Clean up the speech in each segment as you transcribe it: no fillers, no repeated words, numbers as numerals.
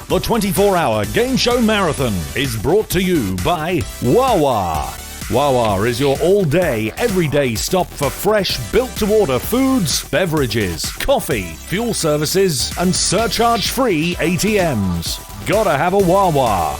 The 24-hour game show marathon is brought to you by Wawa. Wawa is your all-day, everyday stop for fresh, built-to-order foods, beverages, coffee, fuel services, and surcharge-free ATMs. Gotta have a Wawa.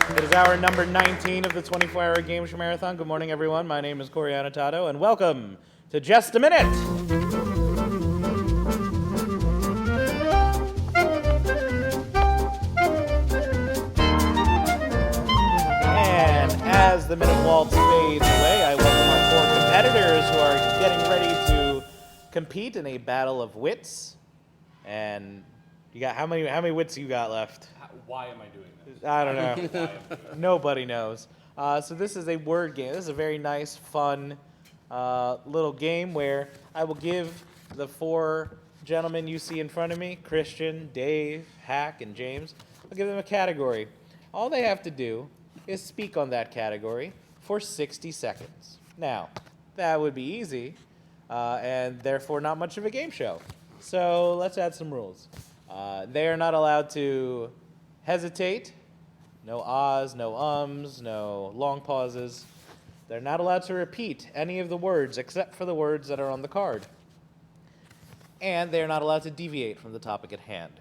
It is hour number 19 of the 24-hour game show marathon. Good morning, everyone. My name is Corey Annotato, and welcome to Just a Minute. And as the minute waltz fades away, I welcome our four competitors who are getting ready to compete in a battle of wits. And you got how many wits you got left? Why am I doing this? I don't know. Nobody knows. So this is a word game. This is a very nice, fun little game where I will give the four gentlemen you see in front of me, Christian, Dave, Hack, and James, I'll give them a category. All they have to do is speak on that category for 60 seconds. Now, that would be easy, and therefore not much of a game show. So let's add some rules. They are not allowed to hesitate, no ahs, no ums, no long pauses. They're not allowed to repeat any of the words except for the words that are on the card. And they're not allowed to deviate from the topic at hand.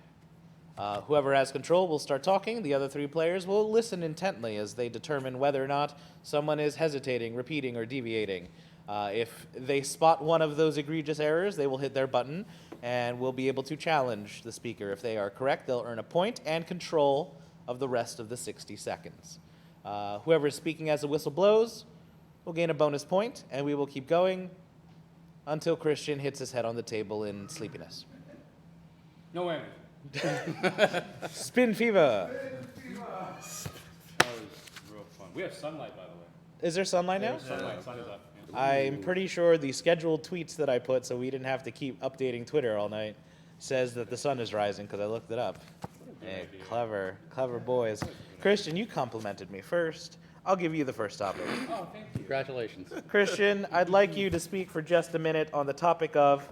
Whoever has control will start talking. The other three players will listen intently as they determine whether or not someone is hesitating, repeating, or deviating. If they spot one of those egregious errors, they will hit their button and will be able to challenge the speaker. If they are correct, they'll earn a point and control of the rest of the 60 seconds. Whoever is speaking as the whistle blows will gain a bonus point, and we will keep going until Christian hits his head on the table in sleepiness. No way. Spin fever. That was real fun. We have sunlight, by the way. Is there sunlight now? Sunlight, sun is up. Yeah. I'm pretty sure the scheduled tweets that I put so we didn't have to keep updating Twitter all night says that the sun is rising because I looked it up. Hey, clever boys. Christian, you complimented me first. I'll give you the first topic. Oh, thank you. Congratulations. Christian, I'd like you to speak for just a minute on the topic of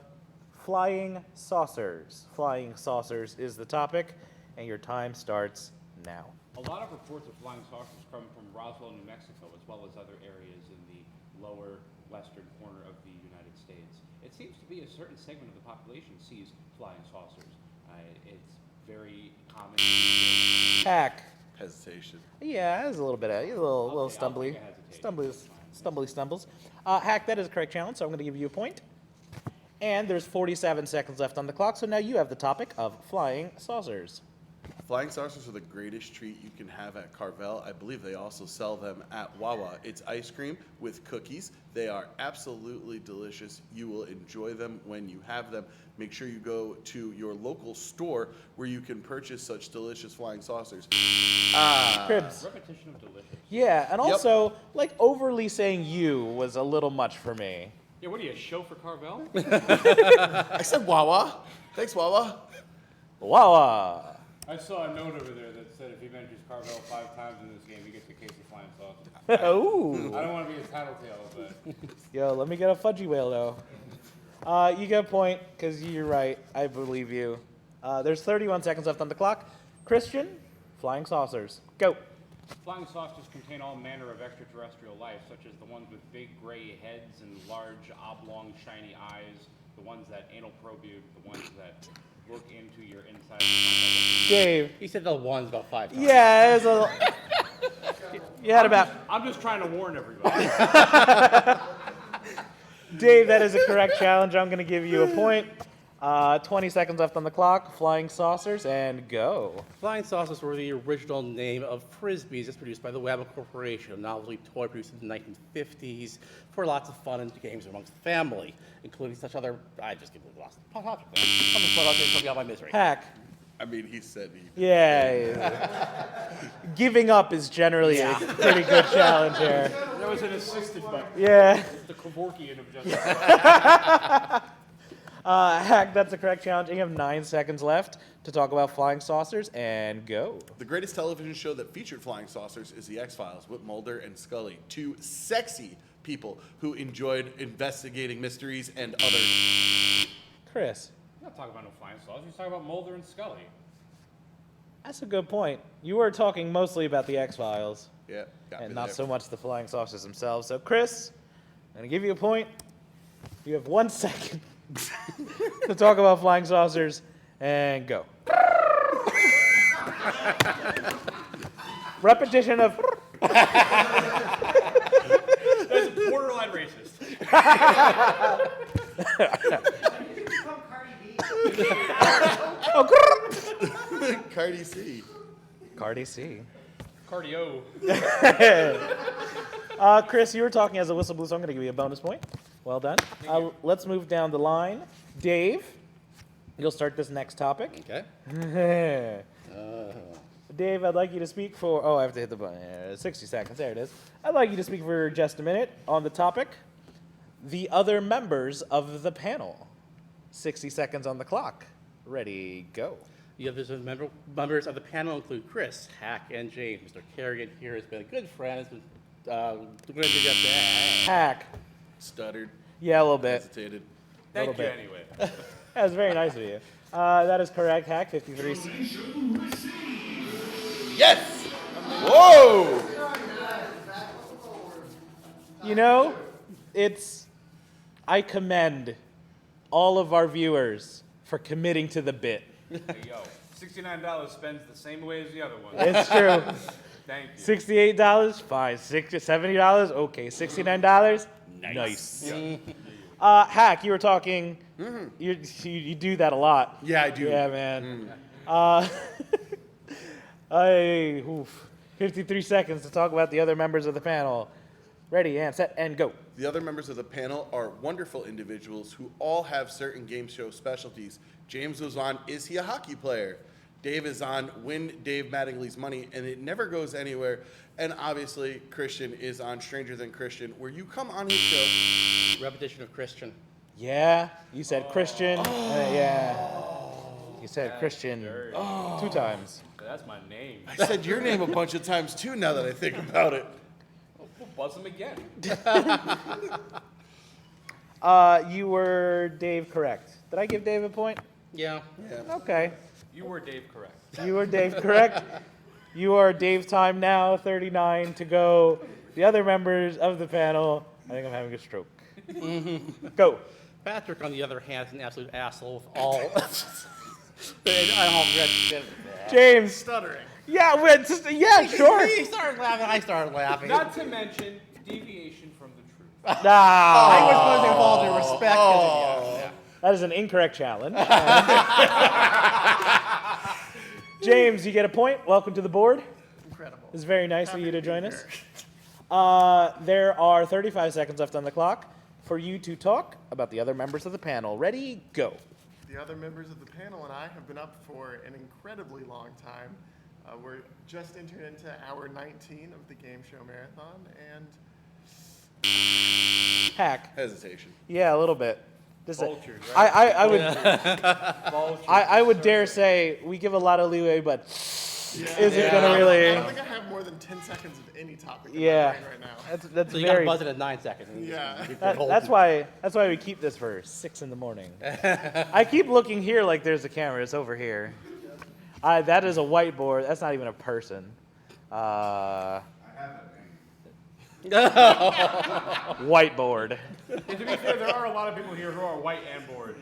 flying saucers. Flying saucers is the topic, and your time starts now. A lot of reports of flying saucers come from Roswell, New Mexico, as well as other areas in the lower western corner of the United States. It seems to be a certain segment of the population sees flying saucers. It's very common. Hack. Hesitation. Yeah, it was a little bit of a little Okay, I'll stumbly. take a hesitation. Stumbles. Hack, that is a correct challenge, so I'm going to give you a point. And there's 47 seconds left on the clock, so now you have the topic of flying saucers. Flying saucers are the greatest treat you can have at Carvel. I believe they also sell them at Wawa. It's ice cream with cookies. They are absolutely delicious. You will enjoy them when you have them. Make sure you go to your local store where you can purchase such delicious flying saucers. Cribs. Repetition of delicious. Yeah, and also, like, overly saying you was a little much for me. Yeah, what are you, a show for Carvel? I said Wawa. Thanks, Wawa. Wawa. I saw a note over there that said if he mentions Carvel 5 times in this game, he gets a case of flying saucers. Ooh. I don't want to be a tattletale, but Yo, let me get a fudgy whale, though. You get a point, because you're right. I believe you. There's 31 seconds left on the clock. Christian, flying saucers. Go. flying saucers contain all manner of extraterrestrial life, such as the ones with big gray heads and large, oblong, shiny eyes, the ones that anal probe you, the ones that look into your inside. Dave. He said the ones about 5 times. Yeah, it was a... You had about... I'm just trying to warn everybody. Dave, that is a correct challenge. I'm going to give you a point. 20 seconds left on the clock. Flying saucers, and go. Flying saucers were the original name of Frisbees. It's produced by the Wabba Corporation, a novelty toy produced in the 1950s for lots of fun and games amongst the family, including such other... I just completely lost the topic. I'm just out my misery. Hack. I mean, he said he. Yeah. Giving up is generally a pretty good challenge here. That was an assisted by Yeah. the Kevorkian of justice. Hack, that's the correct challenge. You have 9 seconds left to talk about flying saucers, and go. The greatest television show that featured flying saucers is The X-Files with Mulder and Scully, two sexy people who enjoyed investigating mysteries and other. Chris, You're not talking about no flying saucers. You're talking about Mulder and Scully. that's a good point. You were talking mostly about the X-Files, Yeah, got me and not there. so much the flying saucers themselves. So, Chris, I'm going to give you a point. You have 1 second to talk about flying saucers, and go. Repetition of. That's borderline racist. Cardi C. Cardi C. Cardio. Chris, you were talking as a whistle blower, so I'm going to give you a bonus point. Well done. Let's move down the line. Dave, you'll start this next topic. Okay. Dave, I'd like you to speak for. Oh, I have to hit the button. 60 seconds. There it is. I'd like you to speak for just a minute on the topic. The other members of the panel. 60 seconds on the clock. Ready, go. The other members of the panel include Chris, Hack, and James. Mr. Kerrigan here has been a good friend. Has been good to get that. Hack. Stuttered, Yeah, a little bit. hesitated. Thank you bit. anyway. That was very nice of you. That is correct, Hack. 53. Yes! Whoa! You know, I commend all of our viewers for committing to the bit. Hey, yo, $69 spends the same way as the other one. It's true. Thank you. $68, fine. $70, okay. $69, nice. Hack, you were talking. You do that a lot. Yeah, I do. Yeah, man. 53 seconds to talk about the other members of the panel. Ready, and set, and go. The other members of the panel are wonderful individuals who all have certain game show specialties. James was on Is He a Hockey Player? Dave is on Win Dave Mattingly's Money, and it never goes anywhere. And obviously, Christian is on Stranger Than Christian, where you come on his show. Repetition of Christian. Yeah, you said Christian. Yeah. You said Christian 2 times. That's my name. I said your name a bunch of times too, now that I think about it. We'll buzz him again. You were Dave correct. Did I give Dave a point? Yeah. Okay. You were Dave correct. You were Dave correct. You are Dave time now, 39 to go. The other members of the panel, I think I'm having a stroke. Go. Patrick, on the other hand, is an absolute asshole with all. I'm all regret. James. Stuttering. Yeah, yeah, sure. He started laughing. I started laughing. Not to mention deviation from the truth. Nah, I was going to involve the respect. Yeah. that is an incorrect challenge. James, you get a point. Welcome to the board. Incredible. It's very nice of you to join us. There are 35 seconds left on the clock for you to talk about the other members of the panel. Ready, go. The other members of the panel and I have been up for an incredibly long time. We're just entered into hour 19 of the Game Show Marathon, and Hack. Hesitation. Yeah, a little bit. Just Vultures, right? I would Vultures. I would dare say we give a lot of leeway, but is it gonna I really? don't think I have more than 10 seconds of any topic in Yeah. my brain right now. That's So you got to very. buzz it at 9 seconds. and Yeah. you That's hold why we keep this for 6 in the morning. I keep looking here like there's a camera. It's over here. That is a whiteboard. That's not even a person. Whiteboard. And to be fair, there are a lot of people here who are white and bored.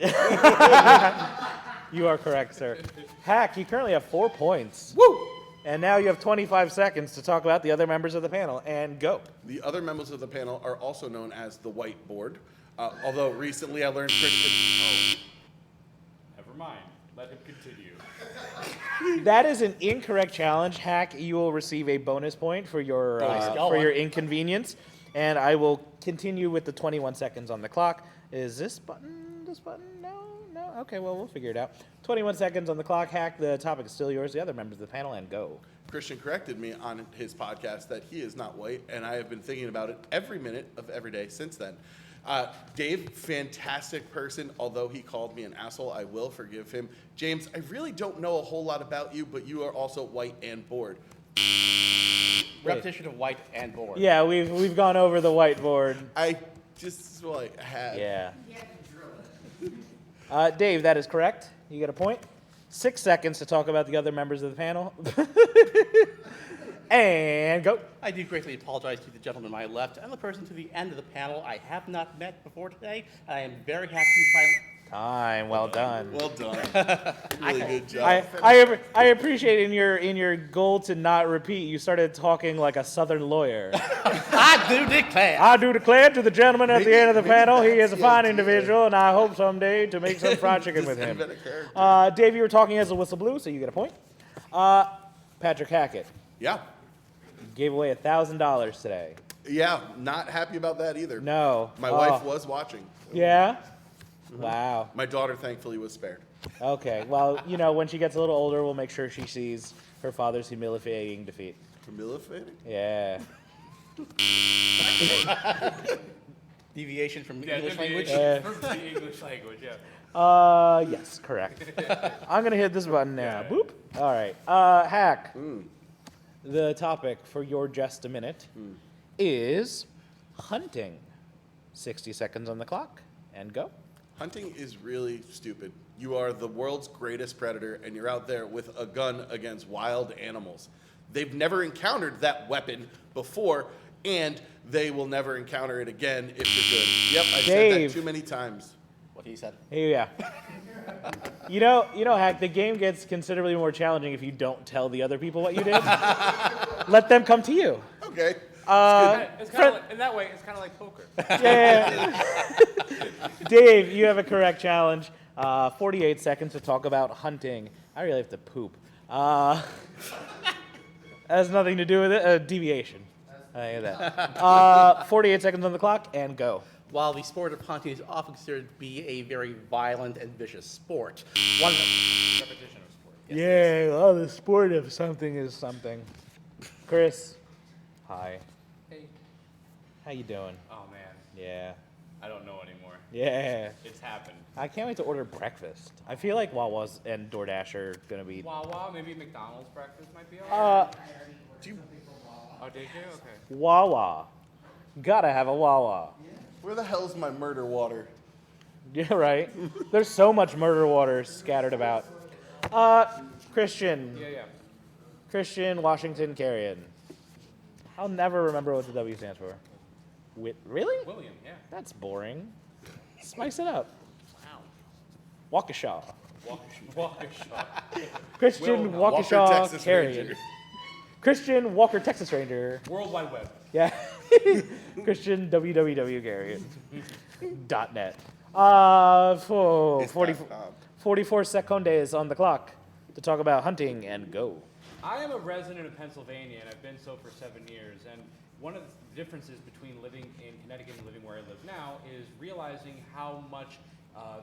You are correct, sir. Hack, you currently have 4 points. Woo! And now you have 25 seconds to talk about the other members of the panel. And go. The other members of the panel are also known as the whiteboard. Although recently I learned Christian. Never mind. Let him continue. That is an incorrect challenge. Hack, you will receive a bonus point for your Nice going. inconvenience. And I will continue with the 21 seconds on the clock. Is this button? No. Okay, well, we'll figure it out. 21 seconds on the clock. Hack, the topic is still yours. The other members of the panel, and go. Christian corrected me on his podcast that he is not white, and I have been thinking about it every minute of every day since then. Dave, fantastic person. Although he called me an asshole, I will forgive him. James, I really don't know a whole lot about you, but you are also white and bored. Repetition of white and board. Yeah, we've gone over the whiteboard. I just like had. Yeah. Dave, that is correct. You get a point. 6 seconds to talk about the other members of the panel. And go. I do greatly apologize to the gentleman to my left and the person to the end of the panel I have not met before today. I am very happy to find. Time, well done. Well done. Really good job. I appreciate in your goal to not repeat, you started talking like a Southern lawyer. I do declare. I do declare to the gentleman at the end of the panel, he is a fine Yeah. individual, and I hope someday to make some fried chicken with him. Invent a character. Dave, you were talking as a whistle blew, so you get a point. Patrick Hackett Yeah. gave away $1,000 today. Yeah, not happy about that either. No. My Oh. wife was watching. Yeah? Wow. My daughter, thankfully, was spared. Okay. Well, when she gets a little older, we'll make sure she sees her father's humiliating defeat. Humiliating? Yeah. Deviation from Yeah, English deviation language. from the English language, yeah. Yes, correct. I'm gonna hit this button now. Boop. All right. Hack. The topic for your just a minute is hunting. 60 seconds on the clock, and go. Hunting is really stupid. You are the world's greatest predator, and you're out there with a gun against wild animals. They've never encountered that weapon before, and they will never encounter it again if you're good. Yep, I've said Dave. that too many times. What he said. Hey, yeah. You know, Hack, the game gets considerably more challenging if you don't tell the other people what you did. Let them come to you. Okay. It's kind of like, in that way, it's kind of like poker. Yeah. Dave, you have a correct challenge. 48 seconds to talk about hunting. I really have to poop. Has nothing to do with it. Deviation. I hear that. 48 seconds on the clock, and go. While the sport of hunting is often considered to be a very violent and vicious sport, one of the Repetition of sport. Yeah, well, the sport of something is something. Chris, hi. Hey. How you doing? Oh, man. Yeah. I don't know anymore. Yeah. It's happened. I can't wait to order breakfast. I feel like Wawa's and DoorDash are gonna be. Wawa, maybe McDonald's breakfast might be all right. Oh, did you? Okay. Wawa. Gotta have a Wawa. Where the hell's my murder water? Yeah, right. There's so much murder water scattered about. Christian. Yeah. Christian Washington Carrion. I'll never remember what the W stands for. Really? William, yeah. That's boring. Spice it up. Waukesha. Waukesha. Christian Walker, Waukesha Texas Carrion. Ranger. Christian Walker Texas Ranger. World Wide Web. Yeah. Christian www Carrion. .net. It's 44 seconds on the clock to talk about hunting, and go. I am a resident of Pennsylvania, and I've been so for 7 years. And one of the differences between living in Connecticut and living where I live now is realizing how much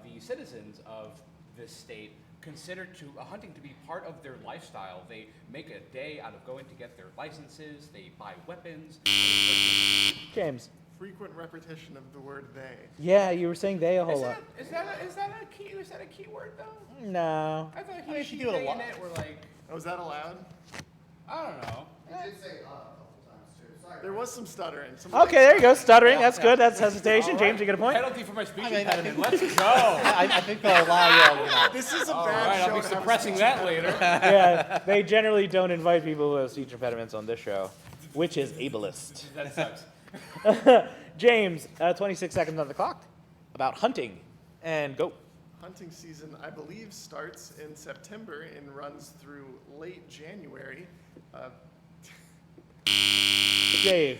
the citizens of this state consider hunting to be part of their lifestyle. They make a day out of going to get their licenses. They buy weapons. James. Frequent repetition of the word they. Yeah, you were saying they a whole Is lot. that a key word though? No. I thought mean, he, she she, do it a they, lot. and it were like, Oh, is that allowed? I don't know. There was some stuttering. Some Okay, there you go. Stuttering. That's good. That's hesitation. James, you get a point. Penalty for my speech I mean, impediment. Let's go. I think they'll allow you. This is a All bad right, show I'll be to have a suppressing speech that later. Yeah, they generally don't invite people who have speech impediments on this show, which is ableist. That sucks. James, 26 seconds on the clock. About hunting, and go. Hunting season, I believe, starts in September and runs through late January. Dave.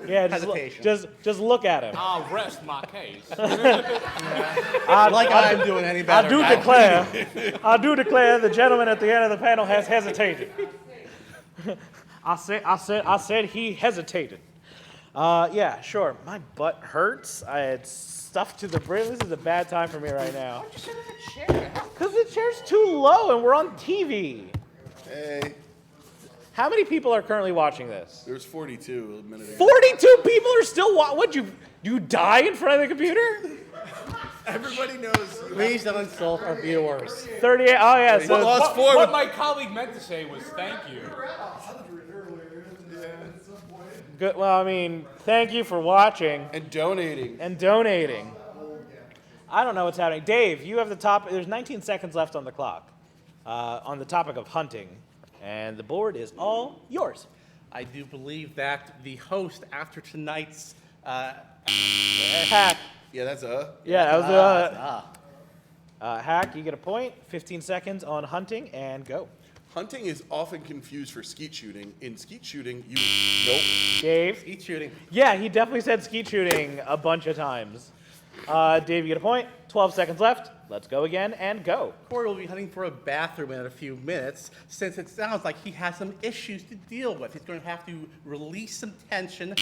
Yeah, Hesitation. just look at him. I'll rest my case. Like I'm doing any better. I do declare the gentleman at the end of the panel has hesitated. I said he hesitated. Yeah, sure. My butt hurts. stuffed to the brim. This is a bad time for me right now. Because the chair's too low and we're on TV. Hey, How many people are currently watching this? there's 42 a minute ago. 42 people are still What, you die in front of the computer? Everybody knows. Please don't insult our viewers. 38, oh yeah, We so lost 4 What with my colleague meant to say was thank you. good, well, I mean, thank you for watching and donating. and donating. I don't know what's happening. Dave, you have the top, there's 19 seconds left on the clock on the topic of hunting, and the board is all yours. I do believe that the host after tonight's Hack. Yeah, that's Yeah, that was Hack, you get a point. 15 seconds on hunting, and go. Hunting is often confused for skeet shooting. In skeet shooting, you nope. Dave? skeet shooting. Yeah, he definitely said skeet shooting a bunch of times. Dave, you get a point. 12 seconds left. Let's go again, and go. Corey will be hunting for a bathroom in a few minutes, since it sounds like he has some issues to deal with. He's going to have to release some tension.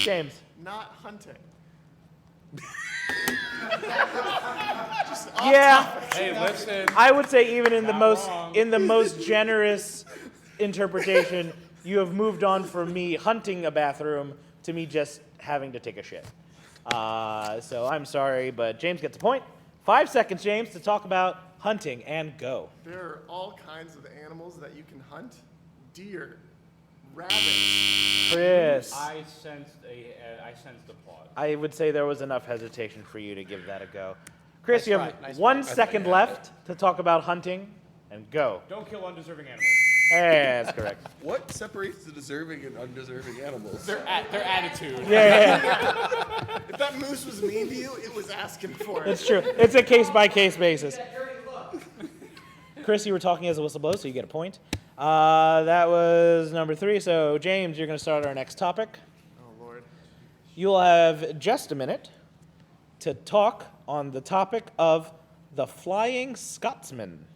James. Not hunting. Yeah, Hey, listen. I would say even in the wrong. most generous interpretation, you have moved on from me hunting a bathroom to me just having to take a shit. So I'm sorry, but James gets a point. 5 seconds, James, to talk about hunting, and go. There are all kinds of animals that you can hunt. Deer, rabbits. Chris, I sensed applause. I would say there was enough hesitation for you to give that a go. Chris, Nice you try, have nice 1 try. second left to talk about hunting, and go. Don't kill undeserving animals. Hey, that's correct. What separates the deserving and undeserving animals? Their attitude. Yeah. If that moose was mean to you, it was asking for it. It's true. It's a case-by-case basis. Chris, you were talking as a whistleblower, so you get a point. That was number 3. So, James, you're going to start our next topic. Oh, Lord. You'll have just a minute to talk on the topic of the Flying Scotsman.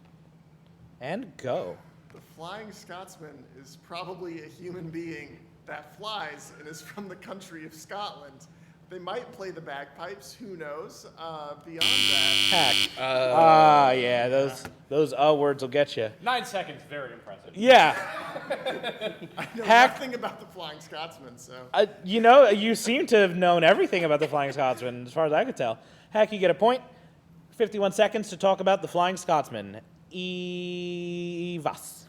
And go. The Flying Scotsman is probably a human being that flies and is from the country of Scotland. They might play the bagpipes, who knows? Beyond that, Hack. Yeah, those words will get you. 9 seconds, very impressive. Yeah. I know Hack. nothing about the Flying Scotsman, so. You seem to have known everything about the Flying Scotsman, as far as I could tell. Hack, you get a point. 51 seconds to talk about the Flying Scotsman. Evas.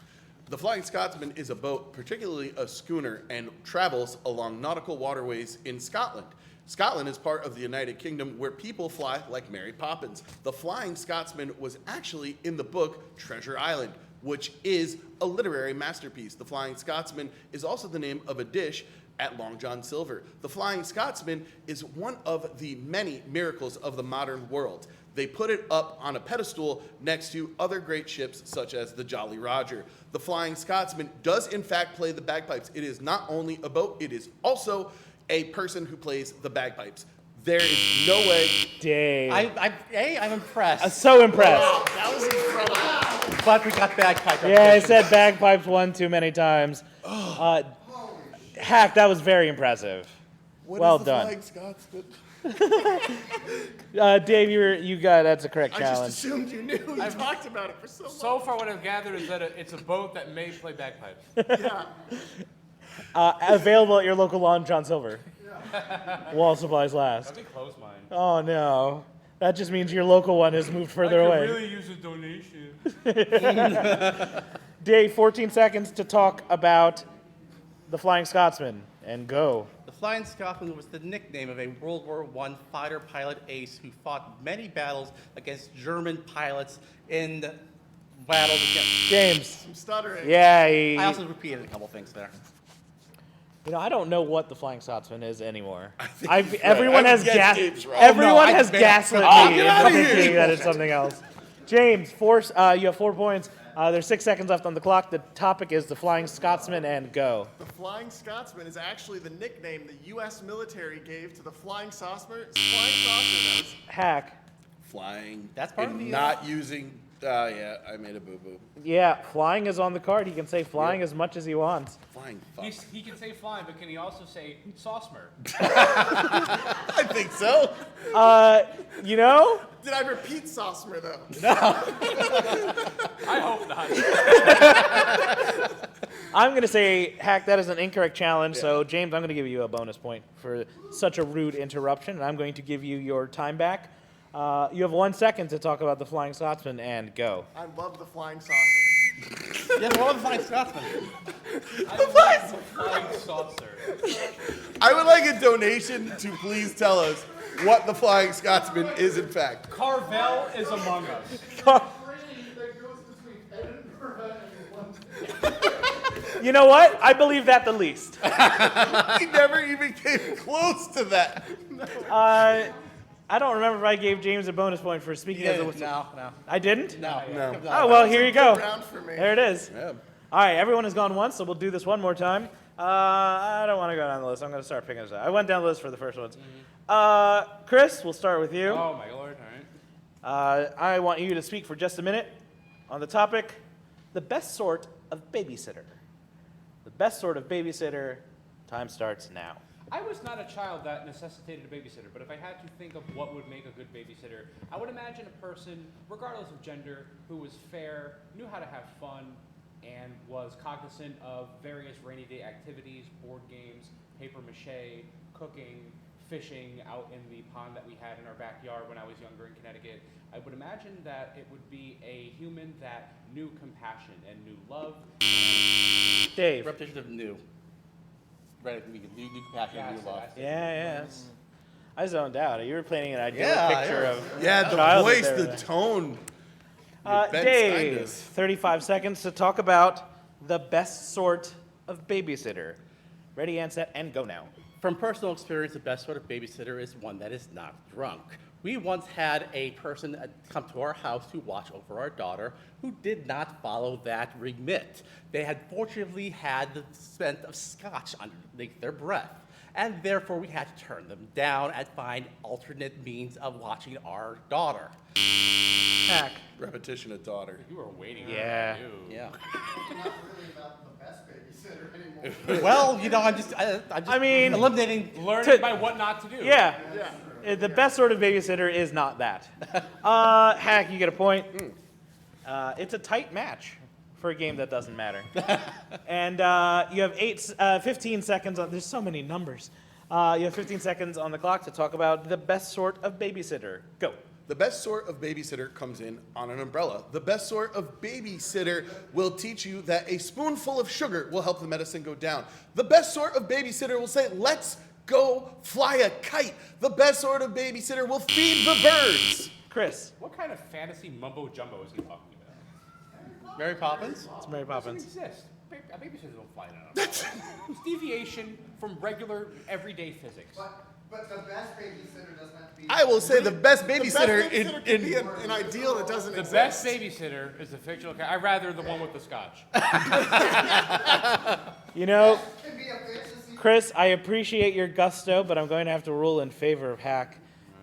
The Flying Scotsman is a boat, particularly a schooner, and travels along nautical waterways in Scotland. Scotland is part of the United Kingdom where people fly like Mary Poppins. The Flying Scotsman was actually in the book Treasure Island, which is a literary masterpiece. The Flying Scotsman is also the name of a dish at Long John Silver. The Flying Scotsman is one of the many miracles of the modern world. They put it up on a pedestal next to other great ships such as the Jolly Roger. The Flying Scotsman does in fact play the bagpipes. It is not only a boat, it is also a person who plays the bagpipes. There is no way. Dave. I'm impressed. So impressed. That was incredible. But we got bagpipe. Yeah, I said bagpipes one too many times. Hack, that was very impressive. What Well is the done. Flying Scotsman? Dave, you got that's a correct I just challenge. assumed you knew. You talked about it for so long. So far, what I've gathered is that it's a boat that may play bagpipes. Yeah. Available at your local Long John Silver. Wall supplies last. Let me close mine. Oh no, that just means your local one has moved further away. really use a donation. Dave, 14 seconds to talk about the Flying Scotsman, and go. The Flying Scotsman was the nickname of a World War I fighter pilot ace who fought many battles against German pilots in battles against. James. I'm stuttering. Yeah, I also repeated a couple things there. I don't know what the Flying Scotsman is anymore. he's right. Everyone I has would guess Dave's wrong. everyone I has bet. gaslit Oh, me get into outta here. thinking that it's something else. James, you have 4 points. There's 6 seconds left on the clock. The topic is the Flying Scotsman, and go. The Flying Scotsman is actually the nickname the U.S. military gave to the flying saucer that was Hack. Flying. That's part and of the, not using. Yeah, I made a boo boo. Yeah, flying is on the card. He can say flying as much as he wants. Flying flying fuck. He can say flying, but can he also say saucemer? I think so. You know, Did I repeat Sosmer, though? I hope not. I'm going to say, Hack, that is an incorrect challenge. So, James, I'm going to give you a bonus point for such a rude interruption, and I'm going to give you your time back. You have 1 second to talk about the Flying Scotsman, and go. I love the flying saucer. Yeah, what was the Flying Scotsman? I love the flying saucer. I would like a donation to please tell us what the Flying Scotsman is in fact. Carvel is among us. You know what? I believe that the least. He never even came close to that. I don't remember if I gave James a bonus point for speaking as a whistle. No. I didn't? No. Oh, well, here you go. Round for me. There it is. Yeah. All right, everyone has gone once, so we'll do this one more time. I don't want to go down the list. I'm going to start picking this up. I went down the list for the first ones. Chris, we'll start with you. Oh my lord! All right. I want you to speak for just a minute on the topic, the best sort of babysitter. The best sort of babysitter. Time starts now. I was not a child that necessitated a babysitter, but if I had to think of what would make a good babysitter, I would imagine a person, regardless of gender, who was fair, knew how to have fun, and was cognizant of various rainy day activities, board games, paper mache, cooking, fishing out in the pond that we had in our backyard when I was younger in Connecticut. I would imagine that it would be a human that knew compassion and knew love. Dave. Repetition of new. Right, we can new compassion, Yeah, I new said- love. I said- Yes. I zoned out. You were painting an ideal Yeah, picture yeah. of Yeah, the childhood voice, there. the tone. Ben Dave, Steindos. 35 seconds to talk about the best sort of babysitter. Ready, and set, and go now. From personal experience, the best sort of babysitter is one that is not drunk. We once had a person come to our house to watch over our daughter who did not follow that remit. They had fortunately had the scent of scotch underneath their breath, and therefore we had to turn them down and find alternate means of watching our daughter. Hack. Repetition of daughter. You were waiting. Yeah. For you. Yeah. Not really about the best babysitter anymore. Well, I'm just I mean, eliminating. Learning To- by what not to do. Yeah. The best sort of babysitter is not that. Hack, you get a point. It's a tight match for a game that doesn't matter. And you have 15 seconds on. There's so many numbers. You have 15 seconds on the clock to talk about the best sort of babysitter. Go. The best sort of babysitter comes in on an umbrella. The best sort of babysitter will teach you that a spoonful of sugar will help the medicine go down. The best sort of babysitter will say, let's go fly a kite. The best sort of babysitter will feed the birds. Chris. What kind of fantasy mumbo jumbo is he talking about? Mary Poppins? It's Mary Doesn't Poppins. exist. Babysitters don't fly down. It's deviation from regular everyday physics. But the best babysitter doesn't have to be. I will say the best The babysitter best babysitter can be an ideal that doesn't The exist. best babysitter is the fictional character. I'd rather the one with the scotch. You know, Can be a fantasy. Chris, I appreciate your gusto, but I'm going to have to rule in favor of Hack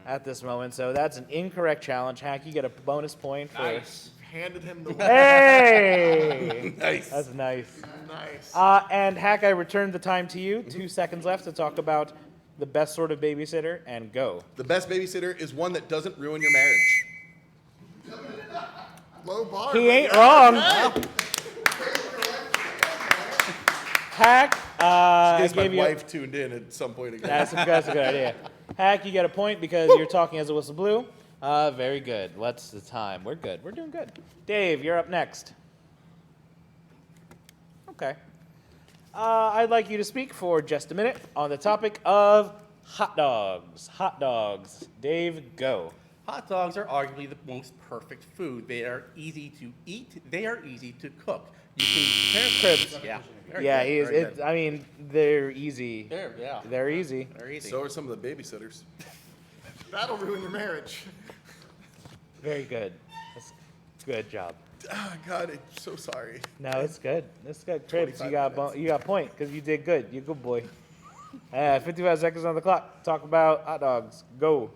at this moment. So that's an incorrect challenge. Hack, you get a bonus point for. Nice. Handed him the Hey! Nice. That's nice. nice. And Hack, I return the time to you. 2 seconds left to talk about the best sort of babysitter, and go. The best babysitter is one that doesn't ruin your marriage. Low bar. He but ain't yeah, wrong. okay. Hack, I In case my gave you. wife tuned in at some point again. That's a good idea. Hack, you get a point because you're talking as a whistle blew. Very good. What's the time? We're good. We're doing good. Dave, you're up next. Okay. I'd like you to speak for just a minute on the topic of hot dogs. Hot dogs. Dave, go. Hot dogs are arguably the most perfect food. They are easy to eat. They are easy to cook. You can prepare Cribs. Yeah. Very Yeah, good, he is. very good. I mean, they're easy. Yeah. They're easy. Very easy. So are some of the babysitters. That'll ruin your marriage. Very good. That's good job. Oh, God, I'm so sorry. No, it's good. It's good. Cribs, 25 you got minutes. you got a point because you did good. You're a good boy. 55 seconds on the clock. Talk about hot dogs. Go.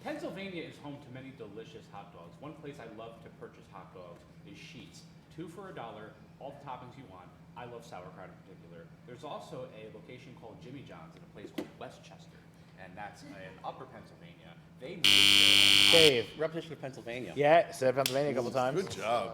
Pennsylvania is home to many delicious hot dogs. One place I love to purchase hot dogs is Sheets. 2 for $1, all the toppings you want. I love sauerkraut in particular. There's also a location called Jimmy John's in a place called Westchester, and that's in Upper Pennsylvania. They make their Dave. Repetition of Pennsylvania. Yeah, said Pennsylvania a couple times. Good job.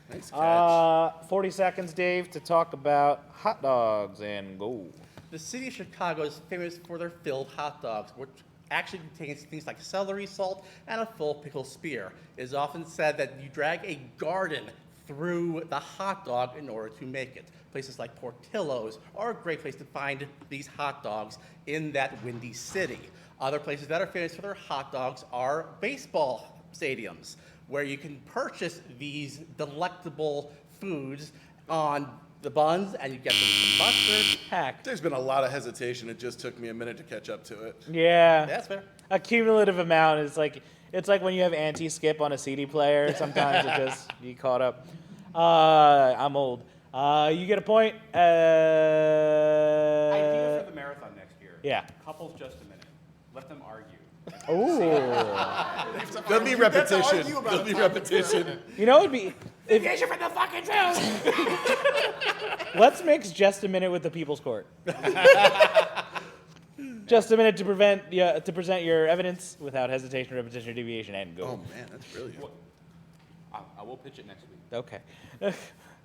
Nice catch. 40 seconds, Dave, to talk about hot dogs and go. The city of Chicago is famous for their filled hot dogs, which actually contains things like celery salt and a full pickle spear. It is often said that you drag a garden through the hot dog in order to make it. Places like Portillo's are a great place to find these hot dogs in that windy city. Other places that are famous for their hot dogs are baseball stadiums, where you can purchase these delectable foods on the buns, and you get them with mustard. Heck. There's been a lot of hesitation. It just took me a minute to catch up to it. Yeah. That's fair. A cumulative amount is like, it's like when you have anti-skip on a CD player. Sometimes it just, you caught up. I'm old. You get a point. idea for the marathon next year. Yeah. Couples just a minute. Let them argue. Ooh. There'll be You get to repetition. argue about There'll be a topic. repetition. You know, it'd be. For the fucking truth. Let's mix just a minute with the People's Court. Just a minute to present your evidence without hesitation, repetition, or deviation, and go. Oh man, that's brilliant. I will pitch it next week. Okay.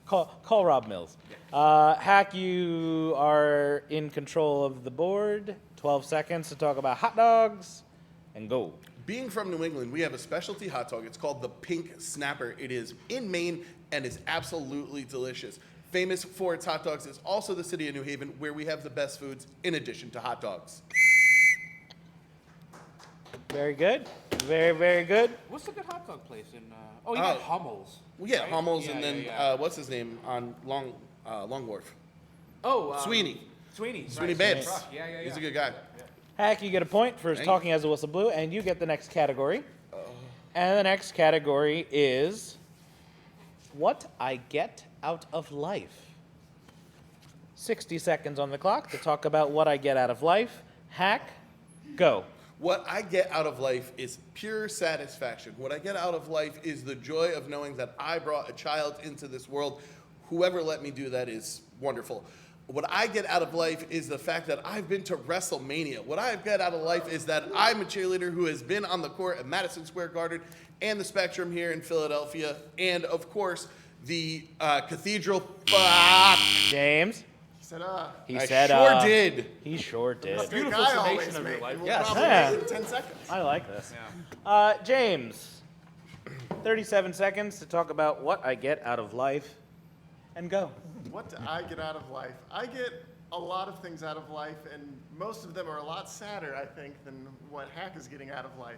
Call Rob Mills. Hack, you are in control of the board. 12 seconds to talk about hot dogs, and go. Being from New England, we have a specialty hot dog. It's called the Pink Snapper. It is in Maine and is absolutely delicious. Famous for its hot dogs is also the city of New Haven, where we have the best foods in addition to hot dogs. Very good. Very, very good. What's the good hot dog place in? Oh, you got Hummel's. Well, yeah, right? Hummel's, Yeah, and then yeah. what's his name on Long Wharf? Oh, Sweeney. Sweeney. Sweeney right, Babes. Yeah, yeah, yeah. He's a good guy. Hack, you get a point for Thank talking as a whistle blew, and you get the next category. And the next category is what I get out of life. 60 seconds on the clock to talk about what I get out of life. Hack, go. What I get out of life is pure satisfaction. What I get out of life is the joy of knowing that I brought a child into this world. Whoever let me do that is wonderful. What I get out of life is the fact that I've been to WrestleMania. What I get out of life is that I'm a cheerleader who has been on the court at Madison Square Garden and the Spectrum here in Philadelphia. And of course, the Cathedral. Fuck! James, He said, he I said, sure did. He sure did. mistake beautiful I summation always of your make. life. We'll Yes. probably Yeah. make it in 10 seconds. I like this. Yeah. James, 37 seconds to talk about what I get out of life, and go. What do I get out of life? I get a lot of things out of life, and most of them are a lot sadder, I think, than what Hack is getting out of life.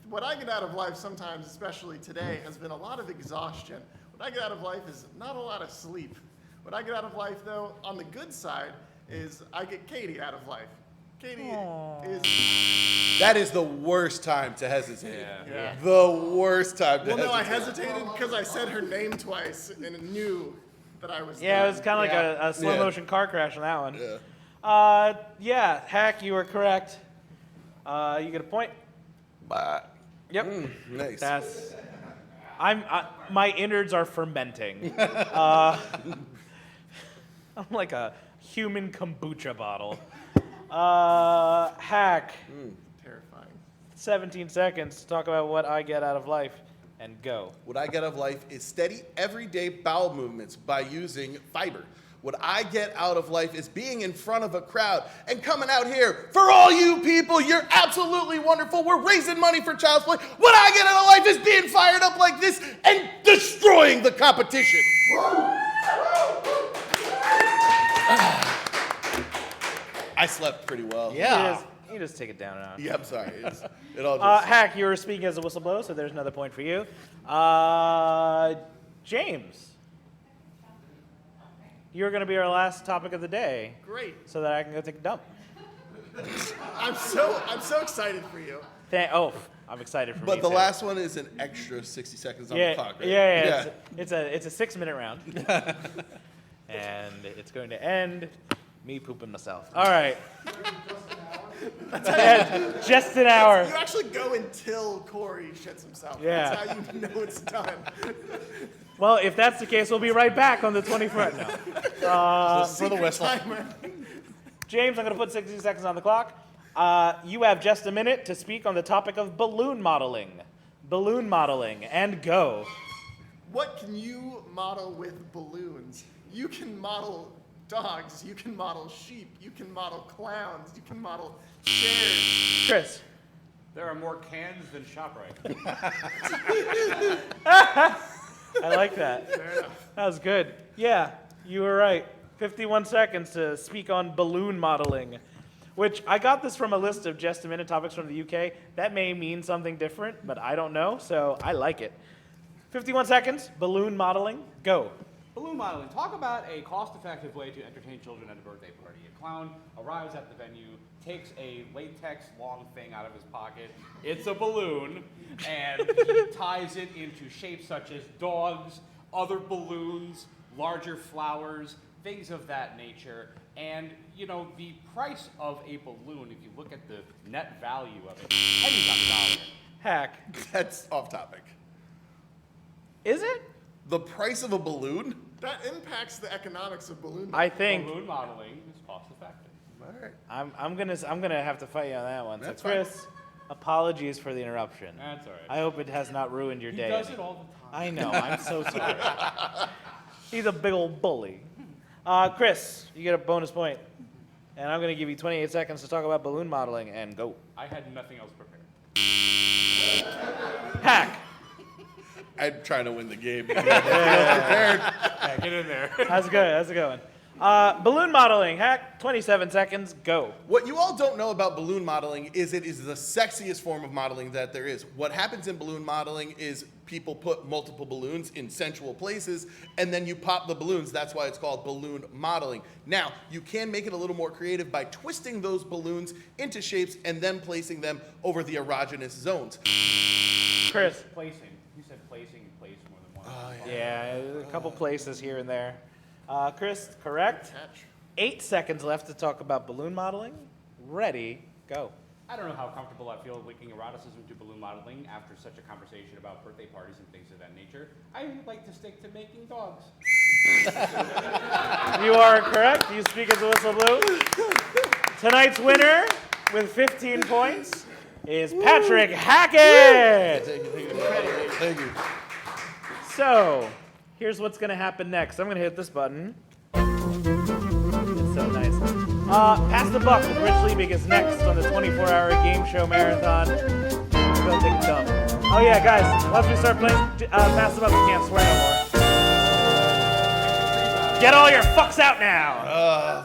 What I get out of life sometimes, especially today, has been a lot of exhaustion. What I get out of life is not a lot of sleep. What I get out of life, though, on the good side, is I get Katie out of life. Katie is, That is the worst time to hesitate. yeah. The worst time to Well, no, I hesitate. hesitated because I said her name twice and knew that I was. Yeah, it done. was kind of like Yeah. a slow Yeah. motion car crash on that one. Yeah. Yeah, Hack, you were correct. You get a point. Yep. Nice. That's. My innards are fermenting. I'm like a human kombucha bottle. Hack. Terrifying. 17 seconds to talk about what I get out of life, and go. What I get out of life is steady, everyday bowel movements by using fiber. What I get out of life is being in front of a crowd and coming out here for all you people. You're absolutely wonderful. We're raising money for Child's Play. What I get out of life is being fired up like this and destroying the competition. I slept pretty well. Yeah. You just take it down now. Yeah, I'm sorry. It all just. Hack, you were speaking as a whistleblower, so there's another point for you. James, you're going to be our last topic of the day, Great. so that I can go take a dump. I'm so excited for you. I'm excited for me But the too. last one is an extra 60 seconds on yeah, the clock, right? yeah. It's a 6-minute round, and it's going to end me pooping myself. All right. Just an hour. You actually go until Corey shits himself. Yeah. That's how you know it's done. Well, if that's the case, we'll be right back on the 24th. No. For the whistle. Timer. James, I'm going to put 60 seconds on the clock. You have just a minute to speak on the topic of balloon modeling. Balloon modeling, and go. What can you model with balloons? You can model dogs, you can model sheep, you can model clowns, you can model chairs. Chris. There are more cans than ShopRite. I like that. That was good. Yeah, you were right. 51 seconds to speak on balloon modeling, which I got this from a list of just a minute topics from the UK. That may mean something different, but I don't know, so I like it. 51 seconds, balloon modeling, go. Balloon modeling. Talk about a cost-effective way to entertain children at a birthday party. A clown arrives at the venue, takes a latex long thing out of his pocket. It's a balloon, and he ties it into shapes such as dogs, other balloons, larger flowers, things of that nature. And, you know, the price of a balloon, if you look at the net value of it, pennies on the dollar. Hack. That's off topic. Is it? The price of a balloon? That impacts the economics of balloon. I think Balloon modeling is cost-effective. All right. I'm gonna have to fight you on that one. That's so Chris, apologies for the interruption. That's all right. I hope it has not ruined your He day. does it all the time. I know. I'm so sorry. He's a big old bully. Chris, you get a bonus point, and I'm gonna give you 28 seconds to talk about balloon modeling, and go. I had nothing else prepared. Hack. I'm trying to win the game. Yeah, get in there. How's it going? How's it going? Balloon modeling. Hack. 27 seconds. Go. What you all don't know about balloon modeling is it is the sexiest form of modeling that there is. What happens in balloon modeling is people put multiple balloons in sensual places, and then you pop the balloons. That's why it's called balloon modeling. Now, you can make it a little more creative by twisting those balloons into shapes and then placing them over the erogenous zones. Chris. Placing. You said placing and place more than one. Yeah, a couple places here and there. Chris, correct? Catch. 8 seconds left to talk about balloon modeling. Ready, go. I don't know how comfortable I feel linking eroticism to balloon modeling after such a conversation about birthday parties and things of that nature. I like to stick to making dogs. You are correct. You speak as a whistle blew. Tonight's winner with 15 points is Patrick Hackett. Thank you. So, here's what's going to happen next. I'm going to hit this button. It's so nice. Pass the Buck with Rich Liebig is next on the 24-hour game show marathon. Go take a dump. Oh yeah, guys, once we start playing Pass the Buck, we can't swear no more. Get all your fucks out now.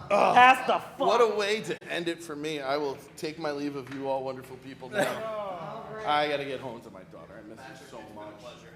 Pass the fuck. What a way to end it for me. I will take my leave of you all wonderful people now. I got to get home to my daughter. I miss her so